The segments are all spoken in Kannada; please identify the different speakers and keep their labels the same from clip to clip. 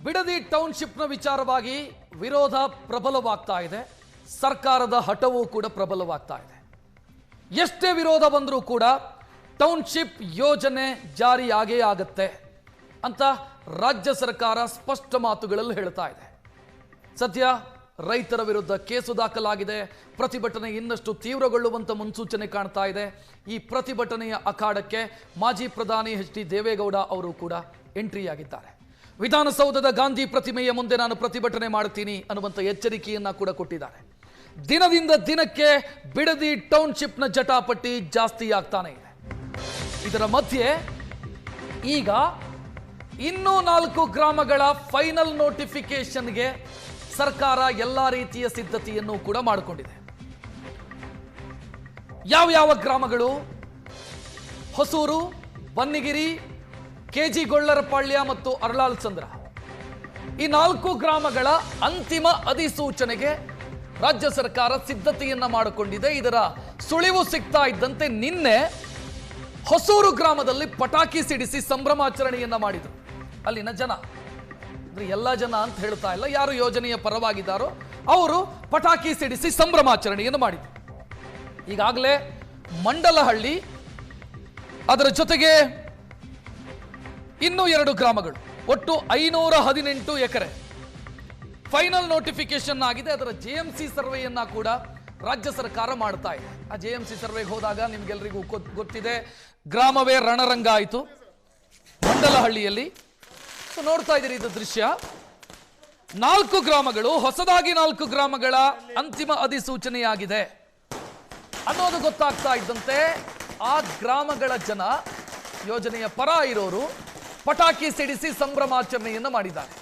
Speaker 1: ಬಿಡದಿ ಟೌನ್ಶಿಪ್ನ ವಿಚಾರವಾಗಿ ವಿರೋಧ ಪ್ರಬಲವಾಗ್ತಾ ಇದೆ. ಸರ್ಕಾರದ ಹಠವೂ ಕೂಡ ಪ್ರಬಲವಾಗ್ತಾ ಇದೆ. ಎಷ್ಟೇ ವಿರೋಧ ಬಂದರೂ ಕೂಡ ಟೌನ್ಶಿಪ್ ಯೋಜನೆ ಜಾರಿ ಆಗೇ ಆಗತ್ತೆ ಅಂತ ರಾಜ್ಯ ಸರ್ಕಾರ ಸ್ಪಷ್ಟ ಮಾತುಗಳಲ್ಲಿ ಹೇಳ್ತಾ ಇದೆ. ಸದ್ಯ ರೈತರ ವಿರುದ್ಧ ಕೇಸು ದಾಖಲಾಗಿದೆ. ಪ್ರತಿಭಟನೆ ಇನ್ನಷ್ಟು ತೀವ್ರಗೊಳ್ಳುವಂತ ಮುನ್ಸೂಚನೆ ಕಾಣ್ತಾ ಇದೆ. ಈ ಪ್ರತಿಭಟನೆಯ ಅಖಾಡಕ್ಕೆ ಮಾಜಿ ಪ್ರಧಾನಿ ಎಚ್ ಡಿ ದೇವೇಗೌಡ ಅವರು ಕೂಡ ಎಂಟ್ರಿಯಾಗಿದ್ದಾರೆ. ವಿಧಾನಸೌಧದ ಗಾಂಧಿ ಪ್ರತಿಮೆಯ ಮುಂದೆ ನಾನು ಪ್ರತಿಭಟನೆ ಮಾಡ್ತೀನಿ ಅನ್ನುವಂಥ ಎಚ್ಚರಿಕೆಯನ್ನ ಕೂಡ ಕೊಟ್ಟಿದ್ದಾರೆ. ದಿನದಿಂದ ದಿನಕ್ಕೆ ಬಿಡದಿ ಟೌನ್ಶಿಪ್ನ ಜಟಾಪಟಿ ಜಾಸ್ತಿ ಆಗ್ತಾನೆ ಇದೆ. ಇದರ ಮಧ್ಯೆ ಈಗ ಇನ್ನೂ 4 ಗ್ರಾಮಗಳ ಫೈನಲ್ ನೋಟಿಫಿಕೇಶನ್ಗೆ ಸರ್ಕಾರ ಎಲ್ಲ ರೀತಿಯ ಸಿದ್ಧತೆಯನ್ನು ಕೂಡ ಮಾಡಿಕೊಂಡಿದೆ. ಯಾವ ಗ್ರಾಮಗಳು? ಹೊಸೂರು, ಬನ್ನಿಗಿರಿ, ಕೆಜಿಗೊಳ್ಳರಪಾಳ್ಯ ಮತ್ತು ಅರಳಾಲಸಂದ್ರ. ಈ 4 ಗ್ರಾಮಗಳ ಅಂತಿಮ ಅಧಿಸೂಚನೆಗೆ ರಾಜ್ಯ ಸರ್ಕಾರ ಸಿದ್ಧತೆಯನ್ನ ಮಾಡಿಕೊಂಡಿದೆ. ಇದರ ಸುಳಿವು ಸಿಗ್ತಾ ಇದ್ದಂತೆ ನಿನ್ನೆ ಹೊಸೂರು ಗ್ರಾಮದಲ್ಲಿ ಪಟಾಕಿ ಸಿಡಿಸಿ ಸಂಭ್ರಮಾಚರಣೆಯನ್ನ ಮಾಡಿದರು. ಅಲ್ಲಿನ ಜನ, ಅಂದ್ರೆ ಎಲ್ಲ ಜನ ಅಂತ ಹೇಳ್ತಾ ಇಲ್ಲ, ಯಾರು ಯೋಜನೆಯ ಪರವಾಗಿದ್ದಾರೋ ಅವರು ಪಟಾಕಿ ಸಿಡಿಸಿ ಸಂಭ್ರಮಾಚರಣೆಯನ್ನು ಮಾಡಿದರು. ಈಗಾಗಲೇ ಮಂಡಲಹಳ್ಳಿ, ಅದರ ಜೊತೆಗೆ ಇನ್ನೂ 2 ಗ್ರಾಮಗಳು, ಒಟ್ಟು 518 ಎಕರೆ ಫೈನಲ್ ನೋಟಿಫಿಕೇಶನ್ ಆಗಿದೆ. ಅದರ ಜೆಎಂಸಿ ಸರ್ವೆಯನ್ನ ಕೂಡ ರಾಜ್ಯ ಸರ್ಕಾರ ಮಾಡ್ತಾ ಇದೆ. ಆ ಜೆಎಂಸಿ ಸರ್ವೆಗೆ ಹೋದಾಗ ನಿಮ್ಗೆಲ್ರಿಗೂ ಗೊತ್ತಿದೆ, ಗ್ರಾಮವೇ ರಣರಂಗ ಆಯಿತು ಮಂಡಲಹಳ್ಳಿಯಲ್ಲಿ. ನೋಡ್ತಾ ಇದ್ದೀರಿ ಇದು ದೃಶ್ಯ. 4 ಗ್ರಾಮಗಳು, ಹೊಸದಾಗಿ 4 ಗ್ರಾಮಗಳ ಅಂತಿಮ ಅಧಿಸೂಚನೆಯಾಗಿದೆ ಅನ್ನೋದು ಗೊತ್ತಾಗ್ತಾ ಇದ್ದಂತೆ ಆ ಗ್ರಾಮಗಳ ಜನ, ಯೋಜನೆಯ ಪರ ಇರೋರು ಪಟಾಕಿ ಸಿಡಿಸಿ ಸಂಭ್ರಮಾಚರಣೆಯನ್ನು ಮಾಡಿದ್ದಾರೆ.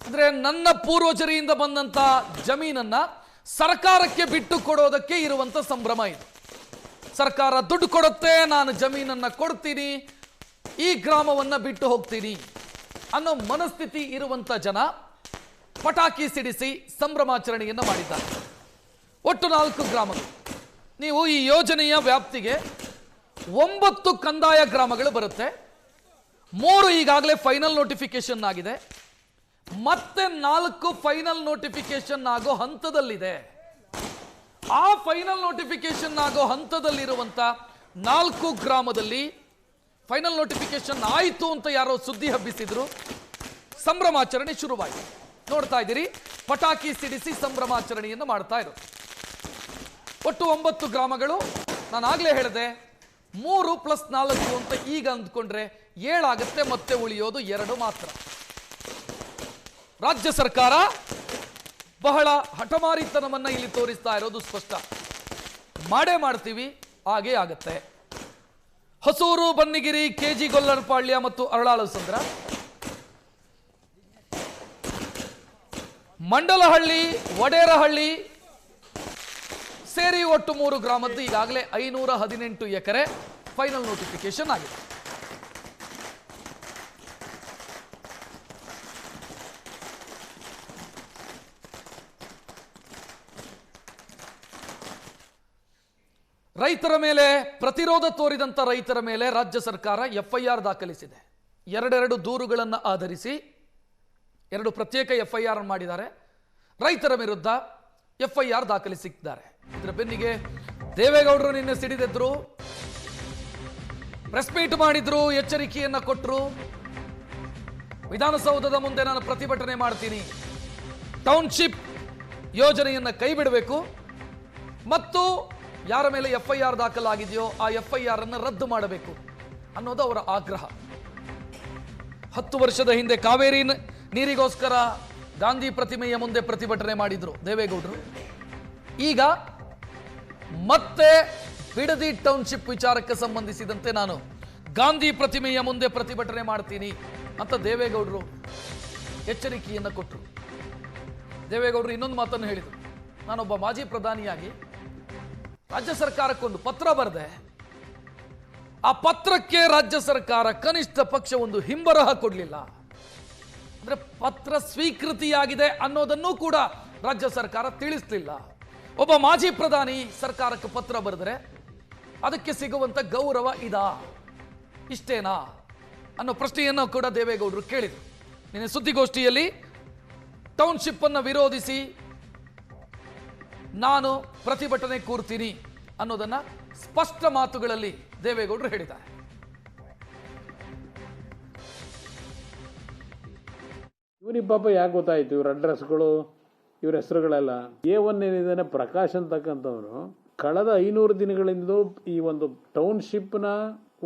Speaker 1: ಅಂದ್ರೆ ನನ್ನ ಪೂರ್ವಜರಿಯಿಂದ ಬಂದಂತ ಜಮೀನನ್ನ ಸರ್ಕಾರಕ್ಕೆ ಬಿಟ್ಟು ಕೊಡೋದಕ್ಕೆ ಇರುವಂತ ಸಂಭ್ರಮ ಇದು. ಸರ್ಕಾರ ದುಡ್ಡು ಕೊಡುತ್ತೆ, ನಾನು ಜಮೀನನ್ನ ಕೊಡ್ತೀನಿ, ಈ ಗ್ರಾಮವನ್ನ ಬಿಟ್ಟು ಹೋಗ್ತೀನಿ ಅನ್ನೋ ಮನಸ್ಥಿತಿ ಇರುವಂತ ಜನ ಪಟಾಕಿ ಸಿಡಿಸಿ ಸಂಭ್ರಮಾಚರಣೆಯನ್ನು ಮಾಡಿದ್ದಾರೆ. ಒಟ್ಟು 4 ಗ್ರಾಮಗಳು. ನೀವು ಈ ಯೋಜನೆಯ ವ್ಯಾಪ್ತಿಗೆ 9 ಕಂದಾಯ ಗ್ರಾಮಗಳು ಬರುತ್ತೆ. 3 ಈಗಾಗಲೇ ಫೈನಲ್ ನೋಟಿಫಿಕೇಶನ್ ಆಗಿದೆ. ಮತ್ತೆ 4 ಫೈನಲ್ ನೋಟಿಫಿಕೇಶನ್ ಆಗೋ ಹಂತದಲ್ಲಿದೆ. ಆ ಫೈನಲ್ ನೋಟಿಫಿಕೇಶನ್ ಆಗೋ ಹಂತದಲ್ಲಿರುವಂತ 4 ಗ್ರಾಮದಲ್ಲಿ ಫೈನಲ್ ನೋಟಿಫಿಕೇಶನ್ ಆಯಿತು ಅಂತ ಯಾರೋ ಸುದ್ದಿ ಹಬ್ಬಿಸಿದ್ರು, ಸಂಭ್ರಮಾಚರಣೆ ಶುರುವಾಯಿತು. ನೋಡ್ತಾ ಇದ್ದೀರಿ, ಪಟಾಕಿ ಸಿಡಿಸಿ ಸಂಭ್ರಮಾಚರಣೆಯನ್ನು ಮಾಡ್ತಾ ಇರೋದು. ಒಟ್ಟು 9 ಗ್ರಾಮಗಳು. ನಾನು ಆಗ್ಲೇ ಹೇಳಿದೆ 3 + 4 ಅಂತ ಈಗ ಅಂದ್ಕೊಂಡ್ರೆ 7 ಆಗುತ್ತೆ, ಮತ್ತೆ ಉಳಿಯೋದು 2 ಮಾತ್ರ. ರಾಜ್ಯ ಸರ್ಕಾರ ಬಹಳ ಹಠಮಾರಿತನವನ್ನ ಇಲ್ಲಿ ತೋರಿಸ್ತಾ ಇರೋದು ಸ್ಪಷ್ಟ. ಮಾಡೇ ಮಾಡ್ತೀವಿ, ಹಾಗೇ ಆಗತ್ತೆ. ಹೊಸೂರು, ಬನ್ನಿಗಿರಿ, ಕೆಜಿಗೊಲ್ಲರಪಾಳ್ಯ ಮತ್ತು ಅರಳಾಲಸಂದ್ರ, ಮಂಡಲಹಳ್ಳಿ, ವಡೇರಹಳ್ಳಿ ಸೇರಿ ಒಟ್ಟು 3 ಗ್ರಾಮದ್ದು ಈಗಾಗಲೇ 518 ಎಕರೆ ಫೈನಲ್ ನೋಟಿಫಿಕೇಶನ್ ಆಗಿದೆ. ರೈತರ ಮೇಲೆ ಪ್ರತಿರೋಧ ತೋರಿದಂತ ರೈತರ ಮೇಲೆ ರಾಜ್ಯ ಸರ್ಕಾರ ಎಫ್ಐಆರ್ ದಾಖಲಿಸಿದೆ. 2 ದೂರುಗಳನ್ನು ಆಧರಿಸಿ 2 ಪ್ರತ್ಯೇಕ ಎಫ್ಐಆರ್ ಮಾಡಿದ್ದಾರೆ. ರೈತರ ವಿರುದ್ಧ ಎಫ್ಐಆರ್ ದಾಖಲಿಸಿದ್ದಾರೆ. ಇದರ ಬೆನ್ನಿಗೆ ದೇವೇಗೌಡರು ನಿನ್ನೆ ಸಿಡಿದೆದ್ರು, ಪ್ರೆಸ್ ಮೀಟ್ ಮಾಡಿದ್ರು, ಎಚ್ಚರಿಕೆಯನ್ನ ಕೊಟ್ಟರು. ವಿಧಾನಸೌಧದ ಮುಂದೆ ನಾನು ಪ್ರತಿಭಟನೆ ಮಾಡ್ತೀನಿ, ಟೌನ್ಶಿಪ್ ಯೋಜನೆಯನ್ನ ಕೈ ಬಿಡಬೇಕು ಮತ್ತು ಯಾರ ಮೇಲೆ ಎಫ್ಐಆರ್ ದಾಖಲಾಗಿದೆಯೋ ಆ ಎಫ್ಐಆರ್ ಅನ್ನು ರದ್ದು ಮಾಡಬೇಕು ಅನ್ನೋದು ಅವರ ಆಗ್ರಹ. 10 ವರ್ಷದ ಹಿಂದೆ ಕಾವೇರಿ ನೀರಿಗೋಸ್ಕರ ಗಾಂಧಿ ಪ್ರತಿಮೆಯ ಮುಂದೆ ಪ್ರತಿಭಟನೆ ಮಾಡಿದ್ರು ದೇವೇಗೌಡರು. ಈಗ ಮತ್ತೆ ಬಿಡದಿ ಟೌನ್ಶಿಪ್ ವಿಚಾರಕ್ಕೆ ಸಂಬಂಧಿಸಿದಂತೆ ನಾನು ಗಾಂಧಿ ಪ್ರತಿಮೆಯ ಮುಂದೆ ಪ್ರತಿಭಟನೆ ಮಾಡ್ತೀನಿ ಅಂತ ದೇವೇಗೌಡರು ಎಚ್ಚರಿಕೆಯನ್ನು ಕೊಟ್ಟರು. ದೇವೇಗೌಡರು ಇನ್ನೊಂದು ಮಾತನ್ನು ಹೇಳಿದರು, ನಾನೊಬ್ಬ ಮಾಜಿ ಪ್ರಧಾನಿಯಾಗಿ ರಾಜ್ಯ ಸರ್ಕಾರಕ್ಕೊಂದು ಪತ್ರ ಬರೆದೆ, ಆ ಪತ್ರಕ್ಕೆ ರಾಜ್ಯ ಸರ್ಕಾರ ಕನಿಷ್ಠ ಪಕ್ಷ ಒಂದು ಹಿಂಬರಹ ಕೊಡಲಿಲ್ಲ. ಅಂದ್ರೆ ಪತ್ರ ಸ್ವೀಕೃತಿಯಾಗಿದೆ ಅನ್ನೋದನ್ನೂ ಕೂಡ ರಾಜ್ಯ ಸರ್ಕಾರ ತಿಳಿಸಲಿಲ್ಲ. ಒಬ್ಬ ಮಾಜಿ ಪ್ರಧಾನಿ ಸರ್ಕಾರಕ್ಕೆ ಪತ್ರ ಬರೆದರೆ ಅದಕ್ಕೆ ಸಿಗುವಂತ ಗೌರವ ಇದಾ, ಇಷ್ಟೇನಾ ಅನ್ನೋ ಪ್ರಶ್ನೆಯನ್ನು ಕೂಡ ದೇವೇಗೌಡರು ಕೇಳಿದರು. ನಿನ್ನೆ ಸುದ್ದಿಗೋಷ್ಠಿಯಲ್ಲಿ ಟೌನ್ಶಿಪ್ ಅನ್ನು ವಿರೋಧಿಸಿ ನಾನು ಪ್ರತಿಭಟನೆ ಕೂರ್ತೀನಿ ಅನ್ನೋದನ್ನ ಸ್ಪಷ್ಟ ಮಾತುಗಳಲ್ಲಿ ದೇವೇಗೌಡರು ಹೇಳಿದ್ದಾರೆ.
Speaker 2: ಇವನಿಗೆ ಪಾಪ ಯಾಕೆ ಗೊತ್ತಾಯ್ತು ಇವ್ರ ಅಡ್ರೆಸ್ಗಳು, ಇವ್ರ ಹೆಸರುಗಳೆಲ್ಲ. A1 ಏನಿದ್ದಾನೆ ಪ್ರಕಾಶ್ ಅಂತಕ್ಕಂಥವ್ರು ಕಳೆದ 500 ದಿನಗಳಿಂದ ಈ ಒಂದು ಟೌನ್ಶಿಪ್ನ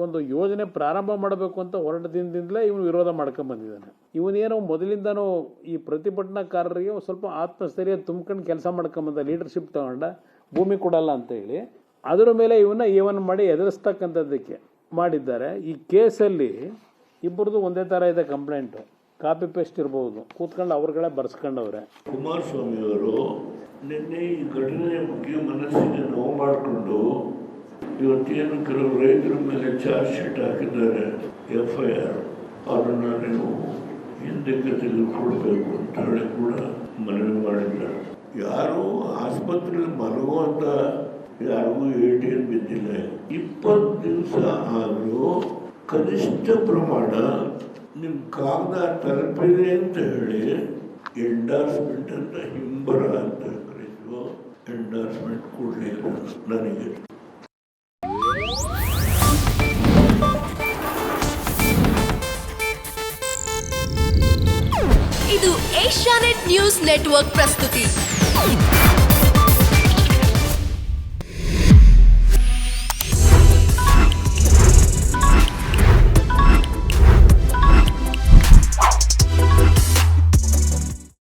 Speaker 2: ಒಂದು ಯೋಜನೆ ಪ್ರಾರಂಭ ಮಾಡಬೇಕು ಅಂತ ಹೊರಟ ದಿನದಿಂದಲೇ ಇವನು ವಿರೋಧ ಮಾಡ್ಕೊಂಡ್ ಬಂದಿದ್ದಾನೆ. ಇವನೇನೋ ಮೊದಲಿಂದನೂ ಈ ಪ್ರತಿಭಟನಾಕಾರರಿಗೆ ಸ್ವಲ್ಪ ಆತ್ಮಸ್ಥೈರ್ಯ ತುಂಬ್ಕೊಂಡು ಕೆಲಸ ಮಾಡ್ಕೊಂಬಂದ, ಲೀಡರ್ಶಿಪ್ ತಗೊಂಡ, ಭೂಮಿ ಕೊಡಲ್ಲ ಅಂತ ಹೇಳಿ ಅದರ ಮೇಲೆ ಇವನ್ನ A1 ಮಾಡಿ ಎದುರಿಸ್ತಕ್ಕಂಥದ್ದಕ್ಕೆ ಮಾಡಿದ್ದಾರೆ. ಈ ಕೇಸಲ್ಲಿ ಇಬ್ಬರದು ಒಂದೇ ಥರ ಇದೆ ಕಂಪ್ಲೇಂಟು, ಕಾಪಿ ಪೇಸ್ಟ್ ಇರ್ಬೋದು, ಕೂತ್ಕೊಂಡು ಅವ್ರಗಳೇ ಬರ್ಸ್ಕೊಂಡವ್ರೆ.
Speaker 3: ಕುಮಾರಸ್ವಾಮಿ ಅವರು ನಿನ್ನೆ ಈ ಘಟನೆ ಬಗ್ಗೆ ಮನಸ್ಸಿಗೆ ನೋವು ಮಾಡಿಕೊಂಡು ಇವತ್ತೇನು ಕೆಲವು ರೈತರ ಮೇಲೆ ಚಾರ್ಜ್ ಶೀಟ್ ಹಾಕಿದ್ದಾರೆ, FIR, ಅದನ್ನು ನೀವು ಹಿಂದಕ್ಕೆ ತೆಗೆದುಕೊಳ್ಬೇಕು ಅಂತ ಹೇಳಿ ಕೂಡ ಮನವಿ ಮಾಡಿದ್ದಾರೆ. ಯಾರು ಆಸ್ಪತ್ರೆಯಲ್ಲಿ ಮಲಗುವಂತ ಯಾರಿಗೂ ATM ಬಿದ್ದಿಲ್ಲ. 20 ದಿವಸ ಆದರೂ ಕನಿಷ್ಠ ಪ್ರಮಾಣ ನಿಮ್ಮ ಕಾಗದ ತಲುಪಿದೆ ಅಂತ ಹೇಳಿ ಎಂಡಾರ್ಸ್ಮೆಂಟ್ ಅಂತ ಹಿಂಬರ ಅಂತ ಕರೀತೀವೋ ಎಂಡಾರ್ಸ್ಮೆಂಟ್ ಕೊಡಲಿಲ್ಲ ನನಗೆ.
Speaker 4: ಇದು ಏಷ್ಯಾನೆಟ್ ನ್ಯೂಸ್ ನೆಟ್ವರ್ಕ್ ಪ್ರಸ್ತುತಿ.